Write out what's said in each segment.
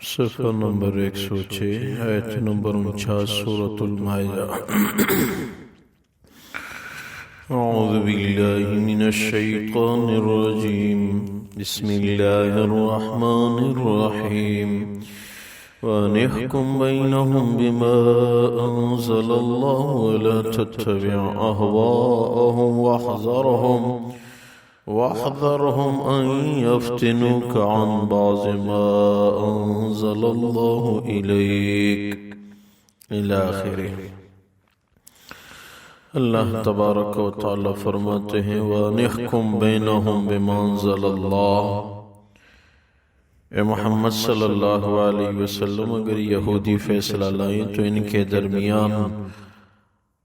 صفحہ نمبر 106 آیت نمبر 49 سورة المائدہ۔ اعوذ باللہ من الشیطان الرجیم، بسم اللہ الرحمن الرحیم۔ وَأَنِ احْكُمْ بَيْنَهُمْ بِمَا أَنزَلَ اللَّهُ وَلَا تَتَّبِعْ أَهْوَاءَهُمْ واحذرهم أن يفتنوك عن بعض ما أنزل الله إليك إلى آخره۔ اللہ تبارک و تعالی فرماتے ہیں وَأَنِحْكُمْ بَيْنَهُمْ بِمَا أَنزَلَ اللَّهُ۔ اے محمد صلی اللہ علیہ وسلم، اگر یہودی فیصلہ لائیں تو ان کے درمیان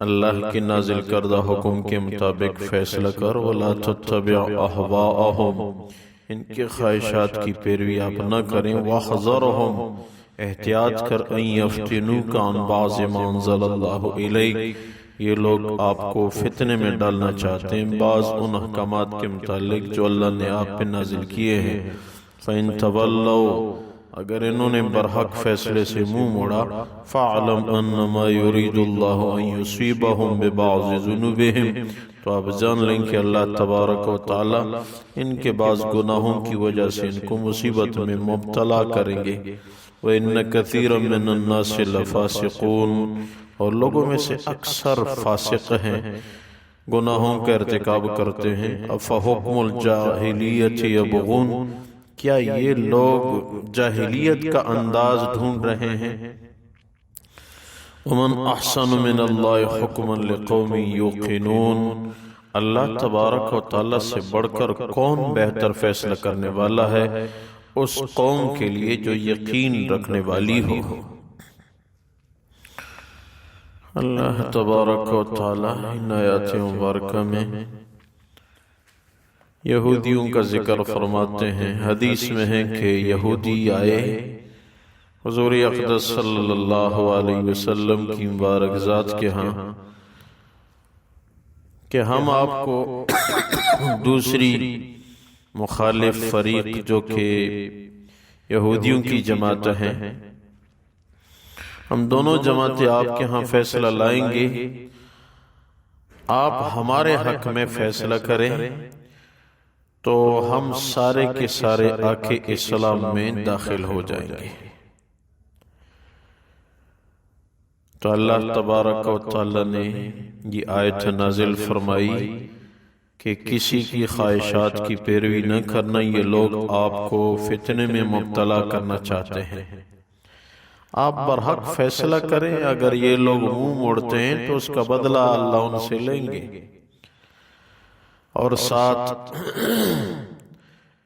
اللہ کی نازل کردہ حکم کے مطابق فیصلہ کر، وَلَا تَتَّبِعْ أَهْوَاءَهُمْ، ان کے خواہشات کی پیروی آپ نہ کریں، وَاحْذَرْهُمْ، احتیاط کر، أَن يَفْتِنُوكَ عَنْ بَعْضِ مَا أَنزَلَ اللَّهُ إِلَيْكَ، یہ لوگ آپ کو فتنے میں ڈالنا چاہتے ہیں بعض ان احکامات کے متعلق جو اللہ نے آپ پہ نازل کیے ہیں۔ فَإِن تَوَلَّوْا، اگر انہوں نے برحق فیصلے سے منہ موڑا، فَاعْلَمْ أَنَّمَا يُرِيدُ اللَّهُ أَن يُصِيبَهُم بِبَعْضِ ذُنُوبِهِمْ، تو آپ جان لیں کہ اللہ تبارک و تعالی ان کے بعض گناہوں کی وجہ سے ان کو مصیبت میں مبتلا کریں گے۔ وَإِنَّ كَثِيرًا مِّنَ النَّاسِ لَفَاسِقُونَ، اور لوگوں میں سے اکثر فاسق ہیں، گناہوں کا ارتکاب کرتے ہیں۔ أَفَحُكْمُ الْجَاهِلِيَّةِ يَبْغُونَ، کیا یہ لوگ جاہلیت کا انداز ڈھونڈ رہے ہیں؟ وَمَنْ أَحْسَنُ مِنَ اللَّهِ حُكْمًا لِقَوْمٍ يُوقِنُونَ، اللہ تبارک و تعالی سے بڑھ کر کون بہتر فیصلہ کرنے والا ہے اس قوم کے لیے جو یقین رکھنے والی ہو۔ اللہ تبارک و تعالی ان آیات مبارکہ میں یہودیوں کا ذکر فرماتے ہیں۔ حدیث میں ہے کہ یہودی آئے حضور اقدس صلی اللہ علیہ وسلم کی مبارک ذات کے ہاں کہ ہم آپ کو دوسری مخالف فریق جو کہ یہودیوں کی جماعت ہیں، ہم دونوں جماعتیں آپ کے ہاں فیصلہ لائیں گے، آپ ہمارے حق میں فیصلہ کریں تو ہم سارے کے سارے آ کے اسلام میں داخل ہو جائیں گے۔ تو اللہ تبارک و تعالی نے یہ آیت نازل فرمائی کہ کسی کی خواہشات کی پیروی نہ کرنا، یہ لوگ آپ کو فتنے میں مبتلا کرنا چاہتے ہیں۔ آپ برحق فیصلہ کریں، اگر یہ لوگ منہ موڑتے ہیں تو اس کا بدلہ اللہ ان سے لیں گے۔ اور ساتھ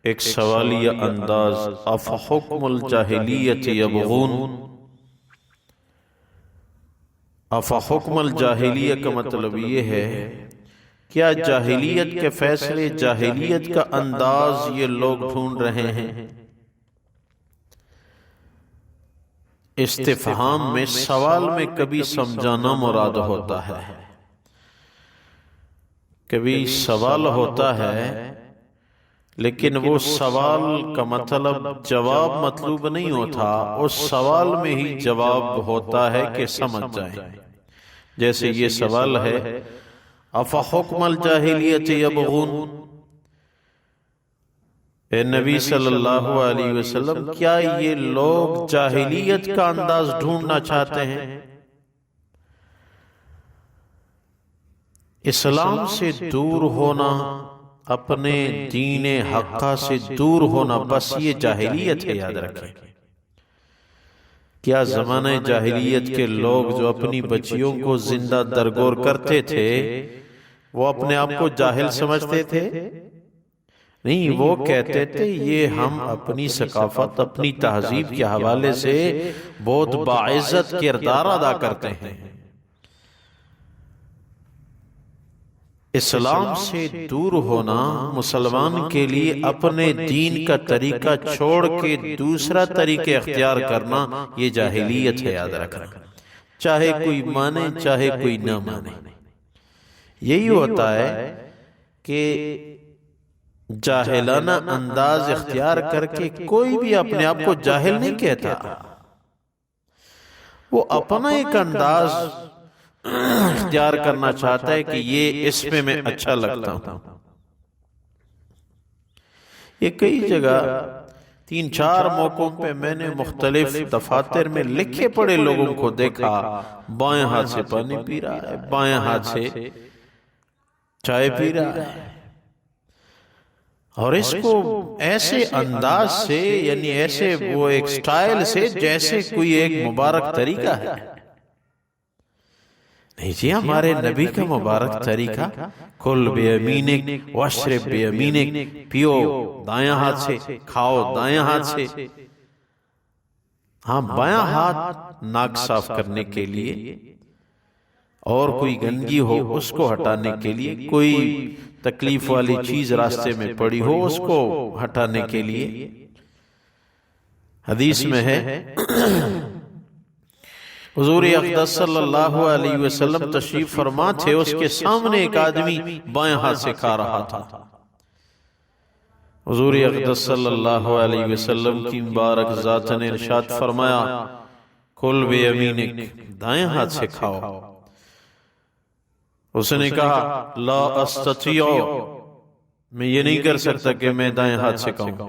ایک سوالیہ انداز، افحکم الجاہلیت یبغون، افحکم الجاہلیہ کا مطلب یہ ہے کیا جاہلیت کے فیصلے، جاہلیت کا انداز یہ لوگ ڈھونڈ رہے ہیں؟ استفہام میں، سوال میں کبھی سمجھانا مراد ہوتا ہے، کبھی سوال ہوتا ہے لیکن وہ سوال کا مطلب جواب مطلوب نہیں ہوتا، اس سوال میں ہی جواب ہوتا ہے کہ سمجھ جائیں۔ جیسے یہ سوال ہے افحکم الجاہلیت یبغون، اے نبی صلی اللہ علیہ وسلم کیا یہ لوگ جاہلیت کا انداز ڈھونڈنا چاہتے ہیں؟ اسلام سے دور ہونا، اپنے دین حقہ سے دور ہونا، بس یہ جاہلیت ہے، یاد رکھیں۔ کیا زمانہ جاہلیت کے لوگ جو اپنی بچیوں کو زندہ درگور کرتے تھے وہ اپنے آپ کو جاہل سمجھتے تھے؟ نہیں، وہ کہتے تھے یہ ہم اپنی ثقافت، اپنی تہذیب کے حوالے سے بہت باعزت کردار ادا کرتے ہیں۔ اسلام سے دور ہونا مسلمان کے لیے اپنے دین کا طریقہ چھوڑ کے دوسرا طریقہ اختیار کرنا، یہ جاہلیت ہے، یاد رکھنا، چاہے کوئی مانے چاہے کوئی نہ مانے۔ یہی ہوتا ہے کہ جاہلانہ انداز اختیار کر کے کوئی بھی اپنے آپ کو جاہل نہیں کہتا، وہ اپنا ایک انداز اختیار کرنا چاہتا ہے کہ یہ اس میں اچھا لگتا ہوں۔ یہ کئی جگہ 3-4 موقعوں پہ میں نے مختلف دفاتر میں لکھے پڑے لوگوں کو دیکھا، بائیں ہاتھ سے پانی پی رہا ہے، بائیں ہاتھ سے چائے پی رہا ہے، اور اس کو ایسے انداز سے، یعنی ایسے وہ ایک سٹائل سے جیسے کوئی ایک مبارک طریقہ ہے۔ نہیں جی، ہمارے نبی کا مبارک طریقہ کل بیمینک واشرب بیمینک، پیو دائیں ہاتھ سے، کھاؤ دائیں ہاتھ سے۔ ہاں، بایاں ہاتھ ناک صاف کرنے کے لیے، اور کوئی گندگی ہو اس کو ہٹانے کے لیے، کوئی تکلیف والی چیز راستے میں پڑی ہو اس کو ہٹانے کے لیے۔ حدیث میں ہے حضور اقدس صلی اللہ علیہ وسلم تشریف فرما تھے، اس کے سامنے ایک آدمی بائیں ہاتھ سے کھا رہا تھا۔ حضور اقدس صلی اللہ علیہ وسلم کی مبارک ذات نے ارشاد فرمایا، کل بیمینک، دائیں ہاتھ سے کھاؤ۔ اس نے کہا، لا استطیع، میں یہ نہیں کر سکتا کہ میں دائیں ہاتھ سے کھاؤں۔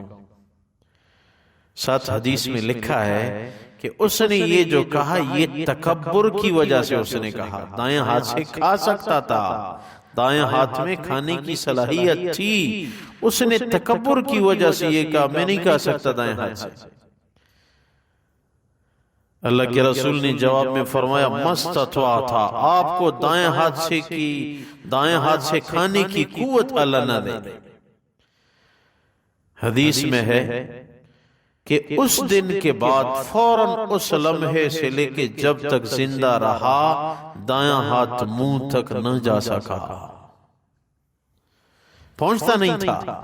ساتھ حدیث میں لکھا ہے کہ اس نے یہ جو کہا یہ تکبر کی وجہ سے اس نے کہا، دائیں ہاتھ سے کھا سکتا تھا، دائیں ہاتھ میں کھانے کی صلاحیت تھی، اس نے تکبر کی وجہ سے یہ کہا میں نہیں کھا سکتا دائیں ہاتھ سے۔ اللہ کے رسول نے جواب میں فرمایا، مستطاع تھا، آپ کو دائیں ہاتھ سے کھانے کی قوت اللہ نہ دے۔ حدیث میں ہے کہ اس دن کے بعد فوراً اس لمحے سے لے کے جب تک زندہ رہا، دائیں ہاتھ منہ تک نہ جا سکا، پہنچتا نہیں تھا۔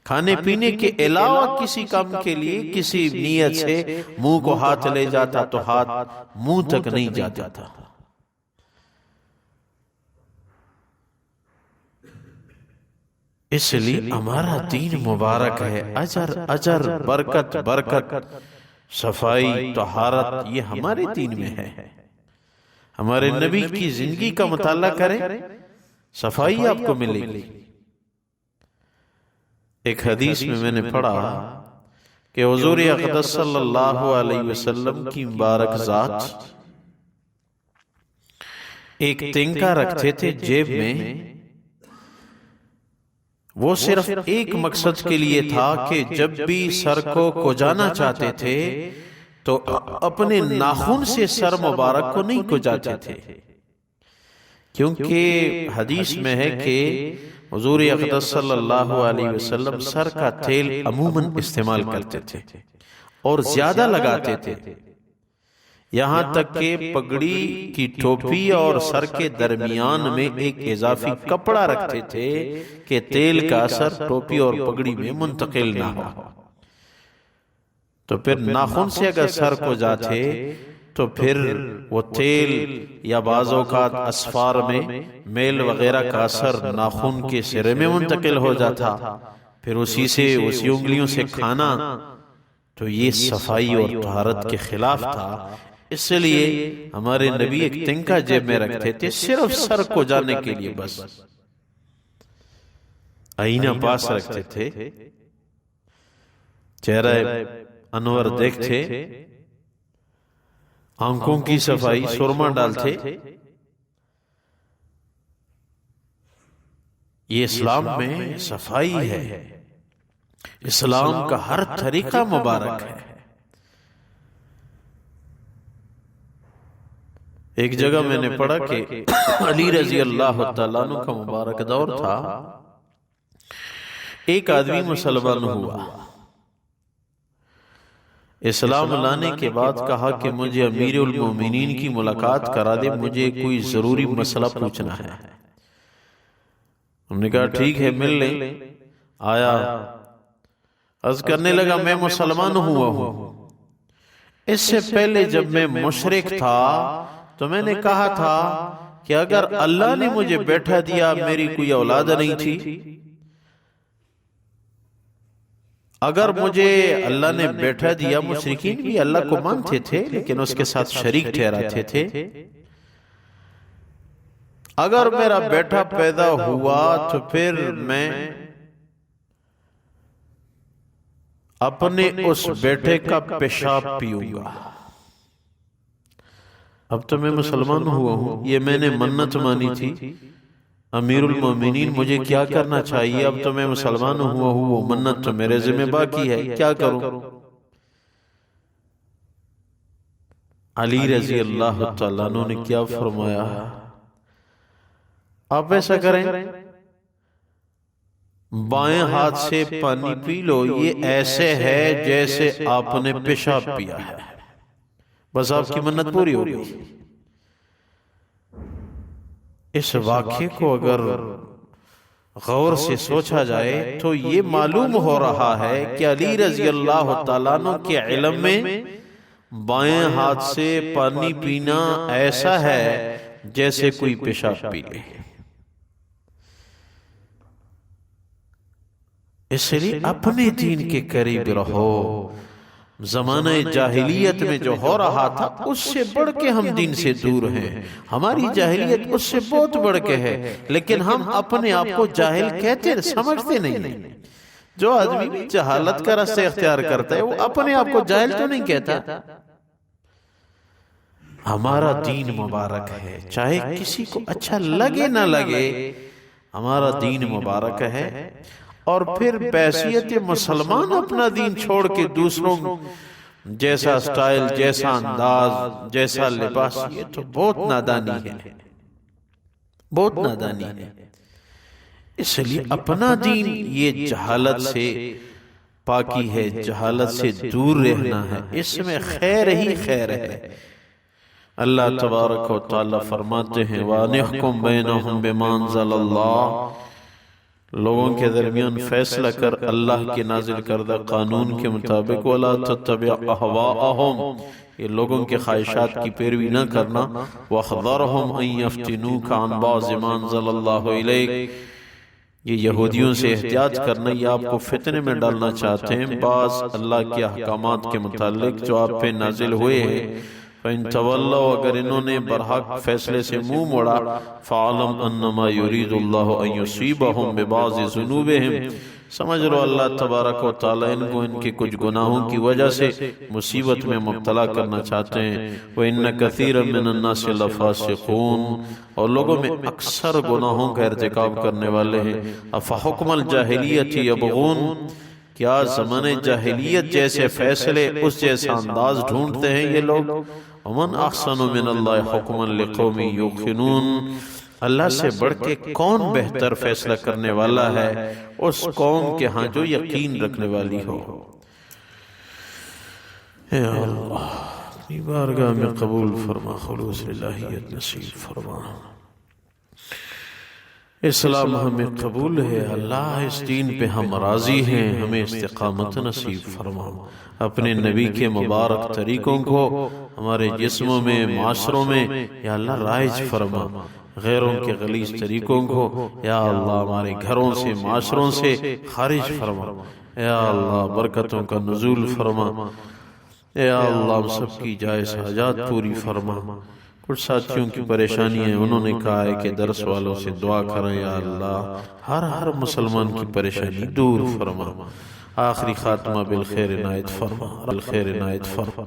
کھانے پینے کے علاوہ کسی کام کے لیے کسی نیت سے منہ کو ہاتھ لے جاتا تو ہاتھ منہ تک نہیں جاتا تھا۔ اس لیے ہمارا دین مبارک ہے، اجر برکت، صفائی، طہارت، یہ ہمارے دین میں ہے۔ ہمارے نبی کی زندگی کا مطالعہ کریں، صفائی آپ کو ملے گی۔ ایک حدیث میں نے پڑھا کہ حضور اقدس صلی اللہ علیہ وسلم کی مبارک ذات ایک تنکا رکھتے تھے جیب میں، وہ صرف ایک مقصد کے لیے تھا کہ جب بھی سر کو کجانا چاہتے تھے تو اپنے ناخن سے سر مبارک کو نہیں کجاتے تھے، کیونکہ حدیث میں ہے کہ حضور اقدس صلی اللہ علیہ وسلم سر کا تیل عموماً استعمال کرتے تھے اور زیادہ لگاتے تھے، یہاں تک کہ پگڑی کی ٹوپی اور سر کے درمیان میں ایک اضافی کپڑا رکھتے تھے کہ تیل کا اثر ٹوپی اور پگڑی میں منتقل نہ ہو۔ تو پھر ناخن سے اگر سر کو جاتے تو پھر وہ تیل یا بعض اوقات اسفار میں میل وغیرہ کا اثر ناخن کے سرے میں منتقل ہو جاتا، پھر اسی انگلیوں سے کھانا، تو یہ صفائی اور طہارت کے خلاف تھا۔ اس لیے ہمارے نبی ایک تنکا جیب میں رکھتے تھے صرف سر کو جانے کے لیے، بس آئینہ پاس رکھتے تھے، چہرہ انور دیکھتے، آنکھوں کی صفائی، سرما ڈالتے۔ یہ اسلام میں صفائی ہے، اسلام کا ہر طریقہ مبارک ہے۔ ایک جگہ میں نے پڑھا کہ علی رضی اللہ تعالیٰ عنہ کا مبارک دور تھا، ایک آدمی مسلمان ہوا، اسلام لانے کے بعد کہا کہ مجھے امیر المومنین کی ملاقات کرا دے، مجھے کوئی ضروری مسئلہ پوچھنا ہے۔ ہم نے کہا ٹھیک ہے، مل لیں۔ آیا، عرض کرنے لگا میں مسلمان ہوا ہوں، اس سے پہلے جب میں مشرک تھا تو میں نے کہا تھا کہ اگر اللہ نے مجھے بیٹھا دیا، میری کوئی اولاد نہیں تھی، اگر مجھے اللہ نے بیٹا دیا، مشرکین بھی اللہ کو مانتے تھے لیکن اس کے ساتھ شریک ٹھہراتے تھے، اگر میرا بیٹا پیدا ہوا تو پھر میں اپنے اس بیٹے کا پیشاب پیوں گا۔ اب تو میں مسلمان ہوا ہوں، یہ میں نے منت مانی تھی، امیر المومنین مجھے کیا کرنا چاہیے؟ اب تو میں مسلمان ہوا ہوں، وہ منت تو میرے ذمہ باقی ہے، کیا کروں؟ علی رضی اللہ تعالیٰ عنہ نے کیا فرمایا؟ آپ ایسا کریں، بائیں ہاتھ سے پانی پی لو، یہ ایسے ہے جیسے آپ نے پیشاب پیا ہے، بس آپ کی منت پوری ہو گئی۔ اس واقعے کو اگر غور سے سوچا جائے تو یہ معلوم ہو رہا ہے کہ علی رضی اللہ تعالیٰ عنہ کے علم میں بائیں ہاتھ سے پانی پینا ایسا ہے جیسے کوئی پیشاب پی لے۔ اس لیے اپنے دین کے قریب رہو۔ زمانہ جاہلیت میں جو ہو رہا تھا اس سے بڑھ کے ہم دین سے دور ہیں، ہماری جاہلیت اس سے بہت بڑھ کے ہے، لیکن ہم اپنے آپ کو جاہل کہتے سمجھتے نہیں۔ جو آدمی بھی جہالت کا راستہ اختیار کرتا ہے وہ اپنے آپ کو جاہل تو نہیں کہتا۔ ہمارا دین مبارک ہے، چاہے کسی کو اچھا لگے نہ لگے، ہمارا دین مبارک ہے۔ اور پھر بحیثیت مسلمان اپنا دین چھوڑ کے دوسروں جیسا سٹائل، جیسا انداز، جیسا لباس، یہ تو بہت نادانی ہے، بہت نادانی ہے۔ اس لیے اپنا دین یہ جہالت سے پاکی ہے، جہالت سے دور رہنا ہے، اس میں خیر ہی خیر ہے۔ اللہ تبارک و تعالی فرماتے ہیں وَأَنِحْكُمْ بَيْنَهُمْ بِمَا أَنزَلَ اللَّهُ، لوگوں کے درمیان فیصلہ کر اللہ کے نازل کردہ قانون کے مطابق، وَلَا تَتَّبِعْ أَهْوَاءَهُمْ، یہ لوگوں کے خواہشات کی پیروی نہ کرنا، وَاحْذَرْهُمْ أَن يَفْتِنُوكَ عَن بَعْضِ مَا أَنزَلَ اللَّهُ إِلَيْكَ، یہ یہودیوں سے احتیاط کرنا، یہ آپ کو فتنے میں ڈالنا چاہتے ہیں بعض اللہ کے احکامات کے متعلق جو آپ پہ نازل ہوئے ہیں۔ فَإِن تَوَلَّوْا، اگر انہوں نے برحق فیصلے سے منہ موڑا، فَعَلَمْ أَنَّمَا يُرِيدُ اللَّهُ أَن يُصِيبَهُم بِبَعْضِ ذُنُوبِهِمْ، سمجھ لو اللہ تبارک و تعالی ان کو ان کے کچھ گناہوں کی وجہ سے مصیبت میں مبتلا کرنا چاہتے ہیں۔ وَإِنَّ كَثِيرًا مِّنَ النَّاسِ لَفَاسِقُونَ، اور لوگوں میں اکثر گناہوں کا ارتکاب کرنے والے ہیں۔ أَفَحُكْمَ الْجَاهِلِيَّةِ يَبْغُونَ، کیا زمانے جاہلیت جیسے فیصلے، اس جیسا انداز ڈھونڈتے ہیں یہ لوگ؟ وَمَنْ أَحْسَنُ مِنَ اللَّهِ حُكْمًا لِقَوْمٍ يُوقِنُونَ، اللہ سے بڑھ کے کون بہتر فیصلہ کرنے والا ہے اس قوم کے ہاں جو یقین رکھنے والی ہو۔ اے اللہ اپنی بارگاہ میں قبول فرما، خلوص الہیت نصیب فرما۔ اسلام ہمیں قبول ہے اللہ، اس دین پہ ہم راضی ہیں، ہمیں استقامت نصیب فرما۔ اپنے نبی کے مبارک طریقوں کو ہمارے جسموں میں، معاشروں میں یا اللہ رائج فرما، غیروں کے غلیظ طریقوں کو یا اللہ ہمارے گھروں سے، معاشروں سے خارج فرما۔ یا اللہ برکتوں کا نزول فرما، یا اللہ ہم سب کی جائز حاجات پوری فرما۔ کچھ ساتھیوں کی پریشانی ہے، انہوں نے کہا ہے کہ درس والوں سے دعا کریں، یا اللہ ہر مسلمان کی پریشانی دور فرما۔ آخری خاتمہ بالخیر عنایت فرما، بالخیر عنایت فرما۔